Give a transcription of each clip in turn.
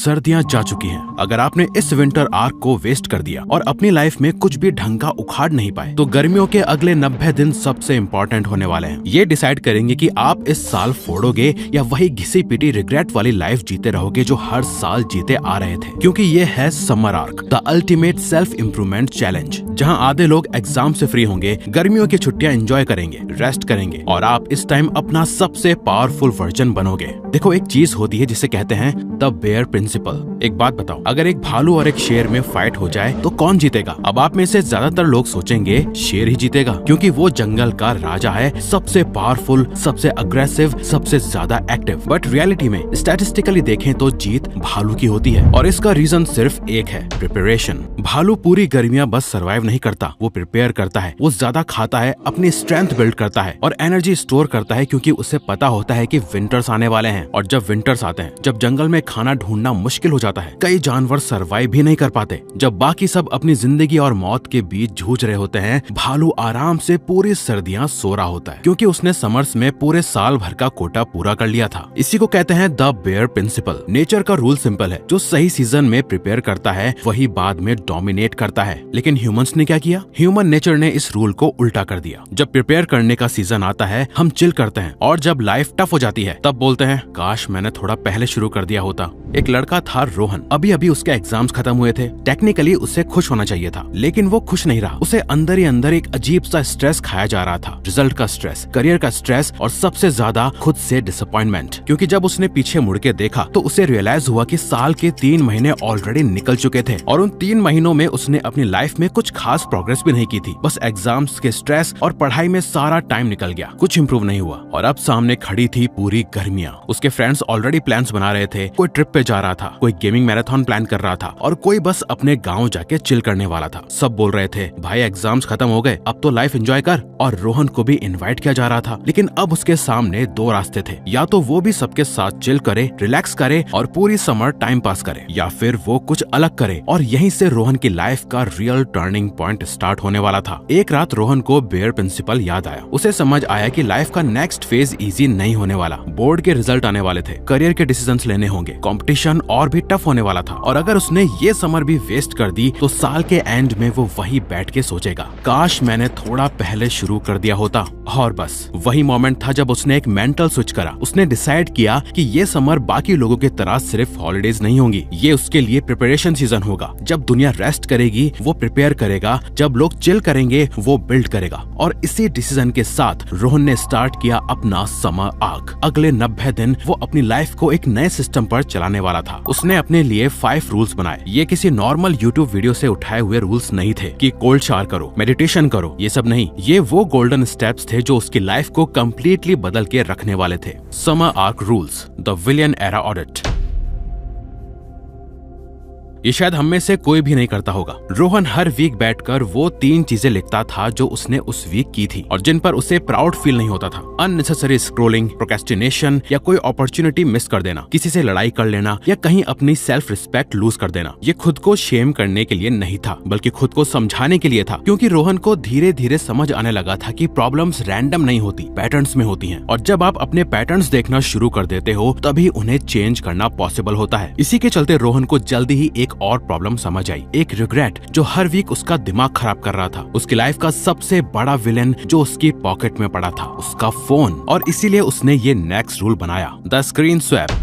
सर्दियां जा चुकी हैं। अगर आपने इस विंटर आर्क को वेस्ट कर दिया और अपनी लाइफ में कुछ भी ढंग का उखाड़ नहीं पाए, तो गर्मियों के अगले 90 दिन सबसे इम्पोर्टेंट होने वाले हैं। ये डिसाइड करेंगे कि आप इस साल फोड़ोगे या वही घिसी पिटी रिग्रेट वाली लाइफ जीते रहोगे जो हर साल जीते आ रहे थे। क्योंकि ये है summer arc, the ultimate self improvement challenge, जहाँ आधे लोग एग्जाम से फ्री होंगे, गर्मियों की छुट्टियां एंजॉय करेंगे, रेस्ट करेंगे और आप इस टाइम अपना सबसे पावरफुल वर्जन बनोगे। देखो, एक चीज होती है जिसे कहते हैं द बेयर प्रिंसिपल। एक बात बताओ, अगर एक भालू और एक शेर में फाइट हो जाए तो कौन जीतेगा? अब आप में से ज्यादातर लोग सोचेंगे शेर ही जीतेगा, क्योंकि वो जंगल का राजा है, सबसे पावरफुल, सबसे अग्रेसिव, सबसे ज्यादा एक्टिव। बट रियलिटी में स्टैटिस्टिकली देखें तो जीत भालू की होती है, और इसका रीजन सिर्फ एक है, प्रिपरेशन। भालू पूरी गर्मियां बस सर्वाइव नहीं करता, वो प्रिपेयर करता है, वो ज्यादा खाता है, अपनी स्ट्रेंथ बिल्ड करता है और एनर्जी स्टोर करता है, क्योंकि उसे पता होता है कि विंटर्स आने वाले हैं। और जब विंटर्स आते हैं, जब जंगल में खाना ढूंढना मुश्किल हो जाता है, कई जानवर सर्वाइव भी नहीं कर पाते, जब बाकी सब अपनी जिंदगी और मौत के बीच जूझ रहे होते हैं, भालू आराम से पूरी सर्दियां सो रहा होता है, क्योंकि उसने समर्स में पूरे साल भर का कोटा पूरा कर लिया था। इसी को कहते हैं द बेयर प्रिंसिपल। नेचर का रूल सिंपल है, जो सही सीजन में प्रिपेयर करता है वही बाद में डोमिनेट करता है। लेकिन ह्यूमंस ने क्या किया? ह्यूमन नेचर ने इस रूल को उल्टा कर दिया। जब प्रिपेयर करने का सीजन आता है, हम चिल करते हैं, और जब लाइफ टफ हो जाती है तब बोलते हैं काश मैंने थोड़ा पहले शुरू कर दिया होता। एक लड़का था रोहन, अभी अभी उसके एग्जाम्स खत्म हुए थे। टेक्निकली उसे खुश होना चाहिए था, लेकिन वो खुश नहीं रहा। उसे अंदर ही अंदर एक अजीब सा स्ट्रेस खाया जा रहा था, रिजल्ट का स्ट्रेस, करियर का स्ट्रेस और सबसे ज्यादा खुद से डिसअपॉइंटमेंट। क्योंकि जब उसने पीछे मुड़ के देखा तो उसे रियलाइज हुआ कि साल के 3 महीने ऑलरेडी निकल चुके थे, और उन 3 महीनों में उसने अपनी लाइफ में कुछ खास प्रोग्रेस भी नहीं की थी। बस एग्जाम्स के स्ट्रेस और पढ़ाई में सारा टाइम निकल गया, कुछ इंप्रूव नहीं हुआ। और अब सामने खड़ी थी पूरी गर्मियां। उसके फ्रेंड्स ऑलरेडी प्लान्स बना रहे थे, कोई ट्रिप पे जा रहा था, कोई गेमिंग मैराथन प्लान कर रहा था, और कोई बस अपने गाँव जाके चिल करने वाला था। सब बोल रहे थे भाई एग्जाम्स खत्म हो गए, अब तो लाइफ एंजॉय कर। और रोहन को भी इनवाइट किया जा रहा था। लेकिन अब उसके सामने 2 रास्ते थे, या तो वो भी सबके साथ चिल करे, रिलैक्स करे और पूरी समर टाइम पास करे, या फिर वो कुछ अलग करे। और यहीं से रोहन की लाइफ का रियल टर्निंग पॉइंट स्टार्ट होने वाला था। एक रात रोहन को बेयर प्रिंसिपल याद आया। उसे समझ आया कि लाइफ का नेक्स्ट फेज इजी नहीं होने वाला। बोर्ड के रिजल्ट आने वाले थे, करियर के डिसीजंस लेने होंगे, कंपटीशन और भी टफ होने वाला था, और अगर उसने ये समर भी वेस्ट कर दी तो साल के एंड में वो वही बैठ के सोचेगा काश मैंने थोड़ा पहले शुरू कर दिया होता। और बस वही मोमेंट था जब उसने एक मेंटल स्विच करा। उसने डिसाइड किया कि ये समर बाकी लोगों की तरह सिर्फ हॉलिडेज नहीं होंगी, ये उसके लिए प्रिपरेशन सीजन होगा। जब दुनिया रेस्ट करेगी वो प्रिपेयर करेगा, जब लोग चिल करेंगे वो बिल्ड करेगा। और इसी डिसीजन के साथ रोहन ने स्टार्ट किया अपना समर आर्क। अगले 90 दिन वो अपनी लाइफ को एक नए सिस्टम पर चलाने वाला था। उसने अपने लिए 5 रूल्स बनाए। ये किसी नॉर्मल यूट्यूब वीडियो से उठाए हुए रूल्स नहीं थे कि कोल्ड शावर करो, मेडिटेशन करो, ये सब नहीं। ये वो गोल्डन स्टेप्स थे जो उसकी लाइफ को कंप्लीटली बदल के रखने वाले थे। Summer arc rules, the villain era audit. ये शायद हम में से कोई भी नहीं करता होगा। रोहन हर वीक बैठकर वो 3 चीजें लिखता था जो उसने उस वीक की थी और जिन पर उसे प्राउड फील नहीं होता था। अननेसेसरी स्क्रोलिंग, प्रोक्रेस्टिनेशन या कोई अपॉर्चुनिटी मिस कर देना, किसी से लड़ाई कर लेना या कहीं अपनी सेल्फ रिस्पेक्ट लूज कर देना। ये खुद को शेम करने के लिए नहीं था, बल्कि खुद को समझाने के लिए था। क्योंकि रोहन को धीरे धीरे समझ आने लगा था कि प्रॉब्लम्स रैंडम नहीं होती, पैटर्न्स में होती हैं, और जब आप अपने पैटर्न्स देखना शुरू कर देते हो तभी उन्हें चेंज करना पॉसिबल होता है। इसी के चलते रोहन को जल्दी ही एक और प्रॉब्लम समझ आई, एक रिग्रेट जो हर वीक उसका दिमाग खराब कर रहा था। उसकी लाइफ का सबसे बड़ा विलेन जो उसकी पॉकेट में पड़ा था, उसका फोन। और इसीलिए उसने ये नेक्स्ट रूल बनाया, द स्क्रीन स्वैप।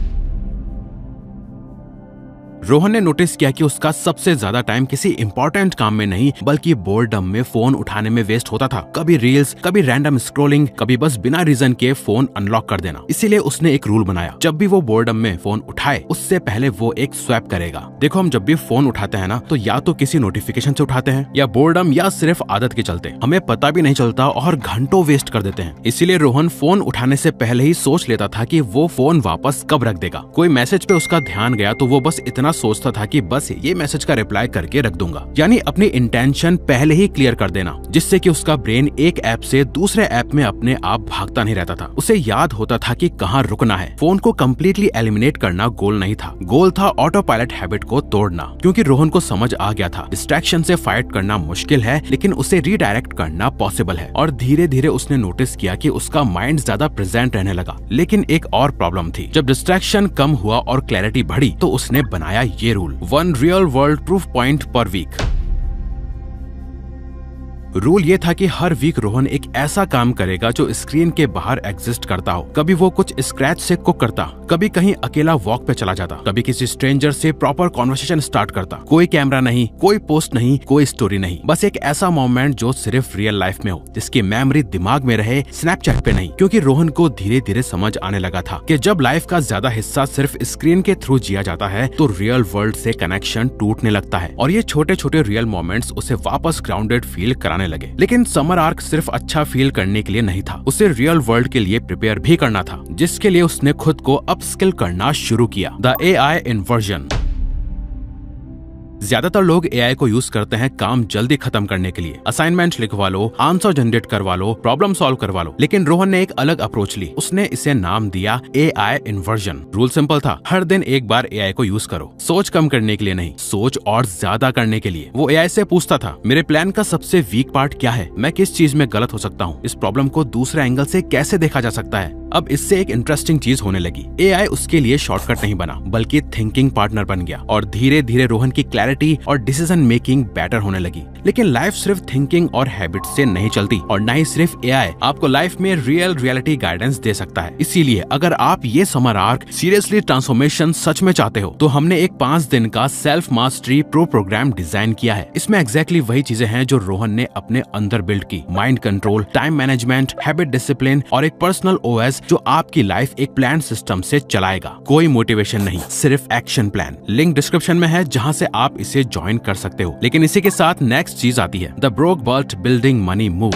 रोहन ने नोटिस किया कि उसका सबसे ज्यादा टाइम किसी इंपॉर्टेंट काम में नहीं बल्कि बोर्डम में फोन उठाने में वेस्ट होता था। कभी रील्स, कभी रैंडम स्क्रोलिंग, कभी बस बिना रीजन के फोन अनलॉक कर देना। इसीलिए उसने एक रूल बनाया, जब भी वो बोर्डम में फोन उठाए उससे पहले वो एक स्वैप करेगा। देखो, हम जब भी फोन उठाते हैं ना, तो या तो किसी नोटिफिकेशन से उठाते हैं, या बोर्डम, या सिर्फ आदत के चलते हमें पता भी नहीं चलता और घंटों वेस्ट कर देते हैं। इसीलिए रोहन फोन उठाने से पहले ही सोच लेता था कि वो फोन वापस कब रख देगा। कोई मैसेज पे उसका ध्यान गया तो वो बस इतना इतना सोचता था कि बस ये मैसेज का रिप्लाई करके रख दूंगा, यानी अपनी इंटेंशन पहले ही क्लियर कर देना, जिससे कि उसका ब्रेन एक ऐप से दूसरे ऐप में अपने आप भागता नहीं रहता था। उसे याद होता था कि कहाँ रुकना है। फोन को कम्प्लीटली एलिमिनेट करना गोल नहीं था, गोल था ऑटो पायलट हैबिट को तोड़ना, क्योंकि रोहन को समझ आ गया था डिस्ट्रैक्शन से फाइट करना मुश्किल है, लेकिन उसे रीडायरेक्ट करना पॉसिबल है। और धीरे धीरे उसने नोटिस किया कि उसका माइंड ज्यादा प्रेजेंट रहने लगा। लेकिन एक और प्रॉब्लम थी, जब डिस्ट्रैक्शन कम हुआ और क्लैरिटी बढ़ी तो उसने बनाया ये rule, 1 real world proof point per week. Rule ये था कि हर वीक रोहन एक ऐसा काम करेगा जो स्क्रीन के बाहर एग्जिस्ट करता हो। कभी वो कुछ स्क्रैच से कुक करता, कभी कहीं अकेला वॉक पे चला जाता, कभी किसी स्ट्रेंजर से प्रॉपर कॉन्वर्सेशन स्टार्ट करता। कोई कैमरा नहीं, कोई पोस्ट नहीं, कोई स्टोरी नहीं, बस एक ऐसा मोमेंट जो सिर्फ रियल लाइफ में हो, जिसकी मेमोरी दिमाग में रहे, स्नैपचैट पे नहीं। क्योंकि रोहन को धीरे धीरे समझ आने लगा था कि जब लाइफ का ज्यादा हिस्सा सिर्फ स्क्रीन के थ्रू जिया जाता है तो रियल वर्ल्ड से कनेक्शन टूटने लगता है, और ये छोटे छोटे रियल मोमेंट्स उसे वापस ग्राउंडेड फील कराने लगे। लेकिन समर आर्क सिर्फ अच्छा फील करने के लिए नहीं था, उसे रियल वर्ल्ड के लिए प्रिपेयर भी करना था, जिसके लिए उसने खुद को अपस्किल करना शुरू किया। The AI inversion. ज्यादातर लोग AI को यूज करते हैं काम जल्दी खत्म करने के लिए, असाइनमेंट लिखवा लो, आंसर जनरेट करवा लो, प्रॉब्लम सॉल्व करवा लो। लेकिन रोहन ने एक अलग अप्रोच ली, उसने इसे नाम दिया AI इन्वर्जन। रूल सिंपल था, हर दिन एक बार AI को यूज करो, सोच कम करने के लिए नहीं, सोच और ज्यादा करने के लिए। वो AI से पूछता था, मेरे प्लान का सबसे वीक पार्ट क्या है, मैं किस चीज में गलत हो सकता हूँ, इस प्रॉब्लम को दूसरे एंगल से कैसे देखा जा सकता है। अब इससे एक इंटरेस्टिंग चीज होने लगी, AI उसके लिए शॉर्टकट नहीं बना, बल्कि थिंकिंग पार्टनर बन गया, और धीरे धीरे रोहन की क्लैरिटी और डिसीजन मेकिंग बेटर होने लगी। लेकिन लाइफ सिर्फ थिंकिंग और हैबिट से नहीं चलती, और न ही सिर्फ AI आपको लाइफ में रियलिटी गाइडेंस दे सकता है। इसीलिए अगर आप ये समर आर्क सीरियसली ट्रांसफॉर्मेशन सच में चाहते हो, तो हमने एक 5 दिन का self mastery pro program design किया है। इसमें एग्जैक्टली वही चीजें हैं जो रोहन ने अपने अंदर बिल्ड की, mind control, time management, habit discipline और एक पर्सनल OS जो आपकी लाइफ एक प्लान सिस्टम से चलाएगा। कोई मोटिवेशन नहीं, सिर्फ एक्शन प्लान। लिंक डिस्क्रिप्शन में है, जहां से आप इसे ज्वाइन कर सकते हो। लेकिन इसी के साथ नेक्स्ट चीज आती है, the broke but building money move.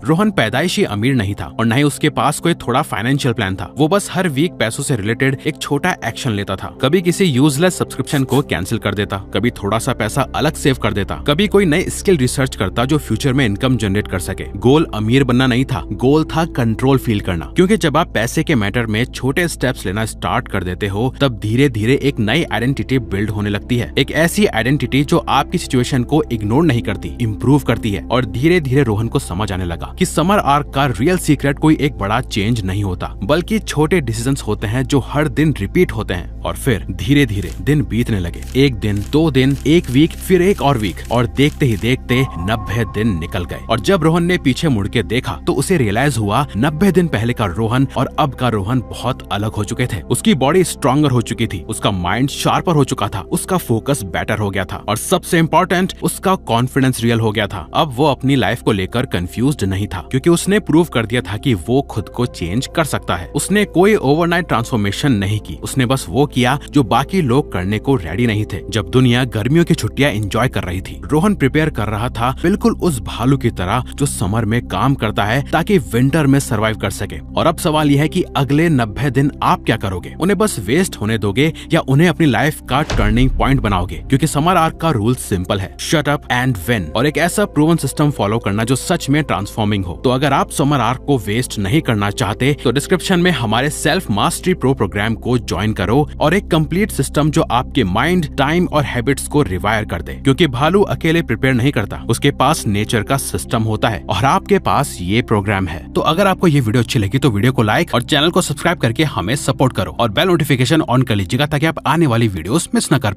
Rohan पैदाइशी अमीर नहीं था और न ही उसके पास कोई थोड़ा फाइनेंशियल प्लान था। वो बस हर वीक पैसों से रिलेटेड एक छोटा एक्शन लेता था। कभी किसी यूजलेस सब्सक्रिप्शन को कैंसिल कर देता, कभी थोड़ा सा पैसा अलग सेव कर देता, कभी कोई नई स्किल रिसर्च करता जो फ्यूचर में इनकम जनरेट कर सके। गोल अमीर बनना नहीं था, गोल था कंट्रोल फील करना। क्योंकि जब आप पैसे के मैटर में छोटे स्टेप्स लेना स्टार्ट कर देते हो, तब धीरे धीरे एक नई आइडेंटिटी बिल्ड होने लगती है। एक ऐसी आइडेंटिटी जो आपकी सिचुएशन को इग्नोर नहीं करती, इम्प्रूव करती है। और धीरे धीरे रोहन को समझ आने लगा कि समर आर्क का रियल सीक्रेट कोई एक बड़ा चेंज नहीं होता, बल्कि छोटे डिसीजंस होते हैं जो हर दिन रिपीट होते हैं। और फिर धीरे धीरे दिन बीतने लगे, 1 दिन, 2 दिन, 1 वीक, फिर एक और वीक, और देखते ही देखते 90 दिन निकल गए। और जब रोहन ने पीछे मुड़ के देखा तो उसे रियलाइज हुआ 90 दिन पहले का रोहन और अब का रोहन बहुत अलग हो चुके थे। उसकी बॉडी स्ट्रॉन्गर हो चुकी थी, उसका माइंड शार्पर हो चुका था, उसका फोकस बेटर हो गया था, और सबसे इम्पोर्टेंट, उसका कॉन्फिडेंस रियल हो गया था। अब वो अपनी लाइफ को लेकर कंफ्यूज्ड नहीं था, क्योंकि उसने प्रूव कर दिया था कि वो खुद को चेंज कर सकता है। उसने कोई ओवरनाइट ट्रांसफॉर्मेशन नहीं की, उसने बस वो किया जो बाकी लोग करने को रेडी नहीं थे। जब दुनिया गर्मियों की छुट्टियां एंजॉय कर रही थी, रोहन प्रिपेयर कर रहा था बिल्कुल उस भालू की तरह जो समर में काम करता है ताकि विंटर में सर्वाइव कर सके। और अब सवाल यह है कि अगले 90 दिन आप क्या करोगे? उन्हें बस वेस्ट होने दोगे या उन्हें अपनी लाइफ का टर्निंग पॉइंट बनाओगे? क्योंकि समर आर्क का रूल सिंपल है, शट अप एंड विन, और एक ऐसा प्रूवन सिस्टम फॉलो करना जो सच में ट्रांसफॉर्मिंग हो। तो अगर आप समर आर्क को वेस्ट नहीं करना चाहते तो डिस्क्रिप्शन में हमारे सेल्फ मास्टरी प्रो प्रोग्राम को ज्वाइन करो, और एक कंप्लीट सिस्टम जो आपके माइंड, टाइम और हैबिट्स को रिवायर कर दे। क्योंकि भालू अकेले प्रिपेयर नहीं करता, उसके पास नेचर का सिस्टम होता है, और आपके पास ये प्रोग्राम है। तो अगर आपको ये वीडियो अच्छी लगी तो वीडियो को लाइक और चैनल को सब्सक्राइब करके हमें सपोर्ट करो, और बेल नोटिफिकेशन ऑन कर लीजिएगा ताकि आप आने वाली वीडियोस मिस न कर